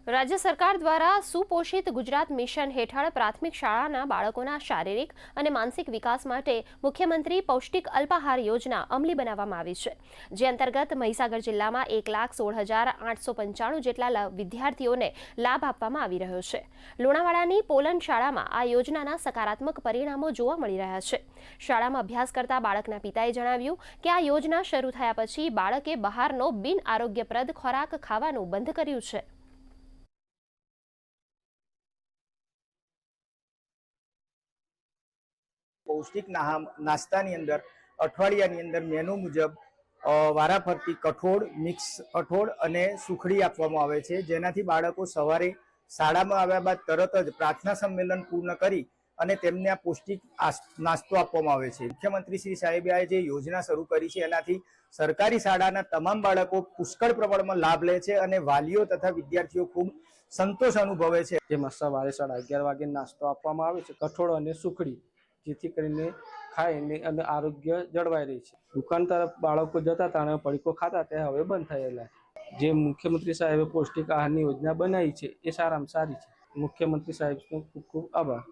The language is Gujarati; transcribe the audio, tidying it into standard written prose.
રાજ્ય સરકાર દ્વારા સુપોષિત ગુજરાત મિશન હેઠળ પ્રાથમિક શાળાના બાળકોના શારીરિક અને માનસિક વિકાસ માટે મુખ્યમંત્રી પૌષ્ટિક અલ્પાહાર યોજના અમલી બનાવવામાં આવી છે, જે અંતર્ગત મહીસાગર જિલ્લામાં 1,16,895 જેટલા વિદ્યાર્થીઓને લાભ આપવામાં આવી રહ્યો છે। લુણાવાડાની પોલન શાળામાં આ યોજનાના સકારાત્મક પરિણામો જોવા મળી રહ્યા છે। શાળામાં અભ્યાસ કરતા બાળકના પિતાએ જણાવ્યું કે આ યોજના શરૂ થયા પછી બાળકે બહારનો બિન આરોગ્યપ્રદ ખોરાક ખાવાનું બંધ કર્યું છે। पौष्टिक नास्तानी अंदर अठवाडियानी अंदर मेनू मुजब वाराफरती कठोळ मिक्स कठोळ अने सुखड़ी आपवामां आवे छे, जेनाथी बाळको सवारे शाळामां आव्या बाद तरत ज प्रार्थना संमेलन पूर्ण करी अने तेमने आ पौष्टिक नास्तो आपवामां आवे छे। मुख्यमंत्री श्री साहेबे आ जे योजना शरू करी छे एनाथी सरकारी शाळाना तमाम बाळको पुष्कळ प्रमाणमां लाभ ले छे अने वालीओ तथा विद्यार्थीओ खूब संतोष अनुभवे छे। जेमां सवारे 11:30 वागे नास्तो आपवामां आवे छे, कठोळ अने सुखड़ी, જેથી કરીને ખાઈને અને આરોગ્ય જળવાઈ રહે છે। દુકાન તરફ બાળકો જતા હતા અને પડીકો ખાતા તે હવે બંધ થયેલા છે। જે મુખ્યમંત્રી સાહેબે પૌષ્ટિક આહારની યોજના બનાવી છે એ સારામાં સારી છે। મુખ્યમંત્રી સાહેબનો ખૂબ ખૂબ આભાર।